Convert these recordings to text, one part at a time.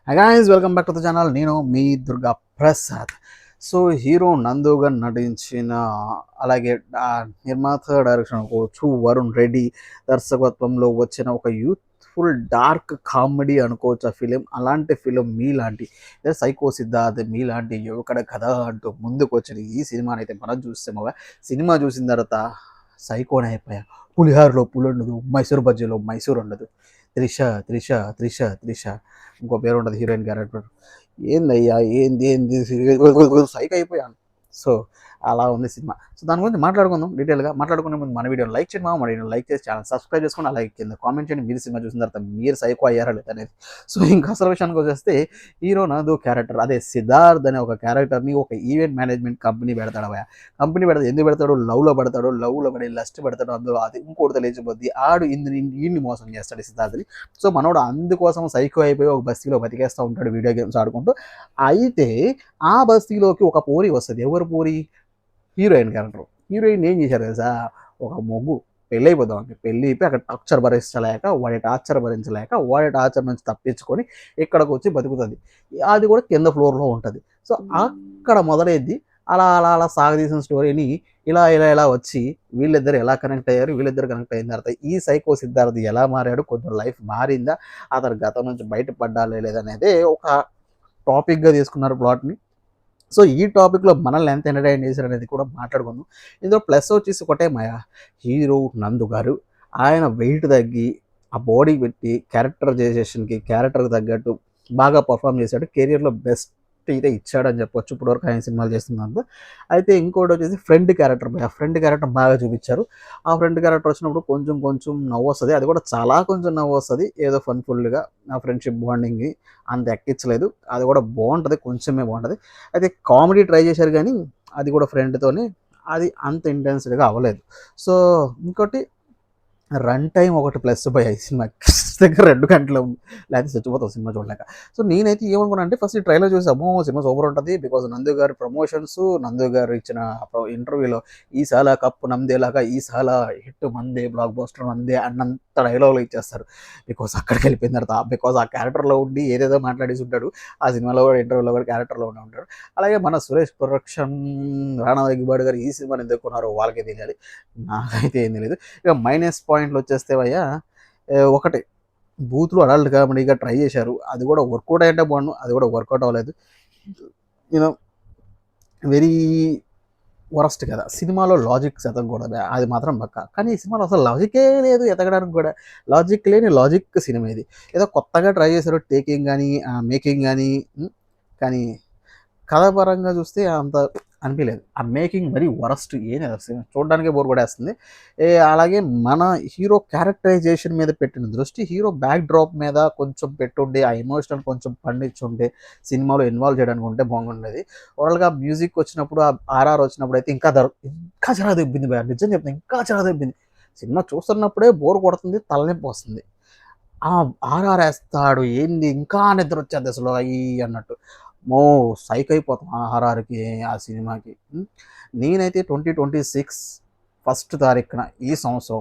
Hi guys, welcome back to the channel. నేను మీ Durga Prasad. So hero నందు గారు నటించిన అలాగే నిర్మాత డైరెక్షన్ అనుకోవచ్చు వరుణ్ రెడ్డి దర్శకత్వంలో వచ్చిన ఒక యూత్ఫుల్ డార్క్ కామెడీ అనుకోవచ్చు ఆ ఫిలిం. అలాంటి ఫిలిం మీలాంటి సైకో సిద్ధార్థ్ మీలాంటి యువకడ కథ అంటూ ముందుకు వచ్చిన ఈ సినిమాని అయితే మనం చూస్తాము. సినిమా చూసిన తర్వాత సైకోని అయిపోయా. పులిహారలో పులి ఉండదు, మైసూర్ బజ్జీలో మైసూర్ ఉండదు. త్రిష త్రిష త్రిష త్రిష ఇంకో పేరు ఉండదు హీరోయిన్ క్యారెక్టర్. ఏందయ్యా ఏంది ఏంది సైక్ అయిపోయాను. సో అలా ఉంది సినిమా. సో దాని గురించి మాట్లాడుకుందాం డీటెయిల్గా. మాట్లాడుకునే ముందు మన వీడియోని లైక్ చేయండి, మన వీడియోని లైక్ చేసి ఛానల్ సబ్స్క్రైబ్ చేసుకుని అలాగే కింద కామెంట్ చేయండి మీరు సినిమా చూసిన తర్వాత మీరు సైకో అయ్యారా లేదనేది. సో ఇంకా అసలు విషయానికి వచ్చేస్తే హీరో నాదో క్యారెక్టర్ అదే సిద్ధార్థ్ అనే ఒక క్యారెక్టర్ని ఒక ఈవెంట్ మేనేజ్మెంట్ కంపెనీ పెడతాడు. కంపెనీ పెడతాడు, ఎందుకు పెడతాడు? లవ్లో పడి లస్ట్ పెడతాడు. అందులో అది ఇంకోటితో లేచిపోద్ది ఆడు ఈయన్ని మోసం చేస్తాడు సిద్ధార్థని. సో మనోడు అందుకోసం సైకో అయిపోయి ఒక బస్తీలో బతికేస్తూ ఉంటాడు వీడియో గేమ్స్ ఆడుకుంటూ. అయితే ఆ బస్తీలోకి ఒక పోరి వస్తుంది. ఎవరు పోరి? Heroine character. హీరోయిన్ ఏం చేశారు తెలుసా? ఒక మొగ్గు పెళ్ళి అయిపోదాం అంటే పెళ్ళి అయిపోయి అక్కడ టార్చర్ భరించలేక వాడి టార్చర్ నుంచి తప్పించుకొని ఇక్కడికి వచ్చి బతుకుతుంది. అది కూడా కింద ఫ్లోర్లో ఉంటుంది. సో అక్కడ మొదలైద్ది. అలా అలా అలా సాగదీసిన స్టోరీని ఇలా వచ్చి వీళ్ళిద్దరు ఎలా కనెక్ట్ అయ్యారు, వీళ్ళిద్దరు కనెక్ట్ అయిన తర్వాత ఈ సైకో సిద్ధార్థ్ ఎలా మారాడు, కొంచెం లైఫ్ మారిందా, అతను గతం నుంచి బయటపడ్డాలే లేదనేదే ఒక టాపిక్గా తీసుకున్నారు ప్లాట్ని. సో ఈ టాపిక్లో మనల్ని ఎంత ఎంటర్టైన్ చేశారు అనేది కూడా మాట్లాడుకుందాం. ఇందులో ప్లస్ వచ్చేసి ఒకటే మాయా, హీరో నందు గారు ఆయన వెయిట్ తగ్గి ఆ బాడీ పెట్టి క్యారెక్టర్కి తగ్గట్టు బాగా పర్ఫామ్ చేశాడు. కెరియర్లో బెస్ట్ అయితే ఇచ్చాడని చెప్పొచ్చు ఇప్పటివరకు ఆయన సినిమాలు చేస్తున్నందుకు. అయితే ఇంకోటి వచ్చేసి ఫ్రెండ్ క్యారెక్టర్ బాగా చూపించారు. ఆ ఫ్రెండ్ క్యారెక్టర్ వచ్చినప్పుడు కొంచెం కొంచెం నవ్వు వస్తుంది. అది కూడా చాలా కొంచెం నవ్వు వస్తుంది. ఏదో ఫన్ఫుల్గా ఆ ఫ్రెండ్షిప్ బాండింగ్ అంత ఎక్కించలేదు. అది కూడా బాగుంటుంది, కొంచెమే బాగుంటుంది. అయితే కామెడీ ట్రై చేశారు కానీ అది కూడా ఫ్రెండ్తోనే అది అంత ఇంటెన్స్డ్గా అవ్వలేదు. సో ఇంకోటి రన్ టైం ఒకటి ప్లస్ బై సినిమా దగ్గర 2 గంటలు లేకపోతే చచ్చిపోతాం సినిమా చూడలేక. సో నేనైతే ఏమనుకున్నా అంటే ఫస్ట్ ఈ ట్రైలర్ చూసి అమ్మో సినిమా సూపర్ ఉంటుంది. బికాజ్ నందు గారి ప్రమోషన్స్, నందు గారు ఇచ్చిన ఇంటర్వ్యూలో ఈసాల కప్పు నందేలాగా ఈసాల హిట్ మందే, బ్లాక్ బస్టర్ మందే అన్నంత డైలాగులు ఇచ్చేస్తారు. బికాజ్ అక్కడికి వెళ్ళిపోయిన తర్వాత బికాజ్ ఆ క్యారెక్టర్లో ఉండి ఏదేదో మాట్లాడేసి ఉంటాడు. ఆ సినిమాలో కూడా ఇంటర్వ్యూలో కూడా క్యారెక్టర్లో ఉంటాడు. అలాగే మన సురేష్ ప్రొడక్షన్ రాణా దగ్గిబాడు గారు ఈ సినిమాని ఎందుకున్నారో వాళ్ళకే తెలియాలి, నాకైతే ఏం తెలియదు. ఇక మైనస్ పాయింట్లు వచ్చేస్తే భయ్యా ఒకటి బూత్లు అడల్ట్ కామెడీగా ట్రై చేశారు. అది కూడా వర్కౌట్ అయ్యంటే బాగుండు, అది కూడా వర్కౌట్ అవ్వలేదు. యూనో వెరీ వరస్ట్ కదా. సినిమాలో లాజిక్ ఎతకూడదు, అది మాత్రం పక్క. కానీ ఈ సినిమాలో అసలు లాజికే లేదు ఎతకడానికి కూడా. లాజిక్ లేని లాజిక్ సినిమా ఇది. ఏదో కొత్తగా ట్రై చేశారు టేకింగ్ కానీ మేకింగ్ కానీ కథాపరంగా చూస్తే అంత అనిపించలేదు. ఆ మేకింగ్ మరీ వరస్ట్, ఏం చూడడానికే బోర్ పడేస్తుంది. అలాగే మన హీరో క్యారెక్టరైజేషన్ మీద పెట్టిన దృష్టి హీరో బ్యాక్ డ్రాప్ మీద కొంచెం పెట్టుండే ఆ ఎమోషనల్ కొంచెం పండించుంటే సినిమాలో ఇన్వాల్వ్ చేయడానికి ఉంటే బాగుండేది. ఓవరాల్గా మ్యూజిక్ వచ్చినప్పుడు ఆ ఆర్ఆర్ వచ్చినప్పుడు అయితే ఇంకా చాలా దెబ్బింది భయ, నిజం చెప్తాను ఇంకా చాలా దెబ్బింది. సినిమా చూస్తున్నప్పుడే బోర్ కొడుతుంది, తలనొప్పి వస్తుంది. ఆ ఆర్ఆర్ వేస్తాడు ఏంది ఇంకా నిద్ర వచ్చేది అసలు అయ్యి అన్నట్టు. మో సైక్ అయిపోతాం ఆ హారర్‌కి, ఆ సినిమాకి. నేనైతే 2026 ఫస్ట్ తారీఖున ఈ సంవత్సరం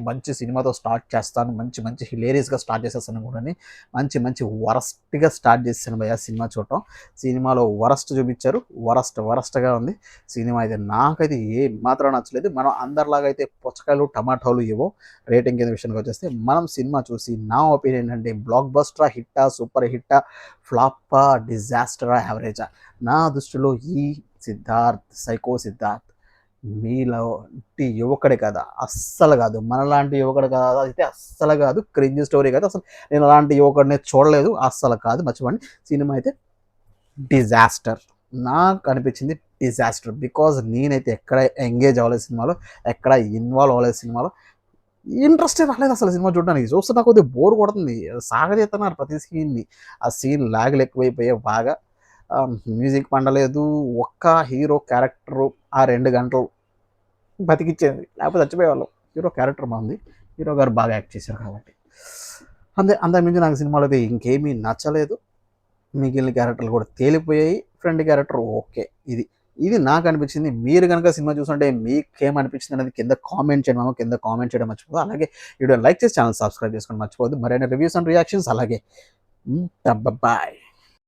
మంచి సినిమాతో స్టార్ట్ చేస్తాను. మంచి హిలేరియస్‌గా స్టార్ట్ చేసేస్తాను కూడాని. మంచి వరస్ట్‌గా స్టార్ట్ చేశాను భయ్యా సినిమా చూడటం. సినిమాలో వరస్ట్ చూపించారు. వరస్ట్‌గా ఉంది సినిమా. అయితే నాకైతే ఏ మాత్రం నచ్చలేదు. మనం అందరిలాగా అయితే పుచ్చకాయలు, టమాటాలు ఇవ్వం. రేటింగ్ కింద విషయానికి వచ్చేస్తే మనం సినిమా చూసి నా ఒపీనియన్ అంటే బ్లాక్ బస్టరా, హిట్టా, సూపర్ హిట్టా, ఫ్లాపా, డిజాస్టరా, యావరేజా? నా దృష్టిలో ఈ సైకో సిద్ధార్థ్ మీలాంటి యువకుడే కదా, అస్సలు కాదు. మనలాంటి యువకుడు కాదు అయితే అస్సలు కాదు. క్రింజ్ స్టోరీ కాదు అసలు. నేను అలాంటి యువకుడిని చూడలేదు, అస్సలు కాదు. మర్చిపోండి. సినిమా అయితే డిజాస్టర్. నాకు అనిపించింది డిజాస్టర్. బికాజ్ నేనైతే ఎక్కడ ఎంగేజ్ అవ్వలేదు సినిమాలో, ఎక్కడ ఇన్వాల్వ్ అవ్వలేదు సినిమాలో. ఇంట్రెస్టే రాలేదు అసలు సినిమా చూడడానికి. చూస్తున్నా కొద్దిగా బోర్ కొడుతుంది. సాగదీస్తున్నారు ప్రతి సీన్ని. ఆ సీన్ లాగులు ఎక్కువైపోయాయి బాగా. మ్యూజిక్ పండలేదు. ఒక్క హీరో క్యారెక్టరు ఆ 2 గంటలు బతికిచ్చేది, లేకపోతే చచ్చిపోయేవాళ్ళం. హీరో క్యారెక్టర్ బాగుంది, హీరో గారు బాగా యాక్ట్ చేశారు కాబట్టి. అంతకుమించి నాకు సినిమాలో అయితే ఇంకేమీ నచ్చలేదు. మిగిలిన క్యారెక్టర్లు కూడా తేలిపోయాయి. Friend character okay. ఇది నాకు అనిపించింది. మీరు కనుక సినిమా చూస్తుంటే మీకేమనిపించింది అనేది కింద కామెంట్ చేయడం మర్చిపోదు. అలాగే వీడియో లైక్ చేసి ఛానల్ సబ్స్క్రైబ్ చేసుకోండి మర్చిపోవద్దు. మరైనా రివ్యూస్ అండ్ రియాక్షన్స్ అలాగే బాయ్.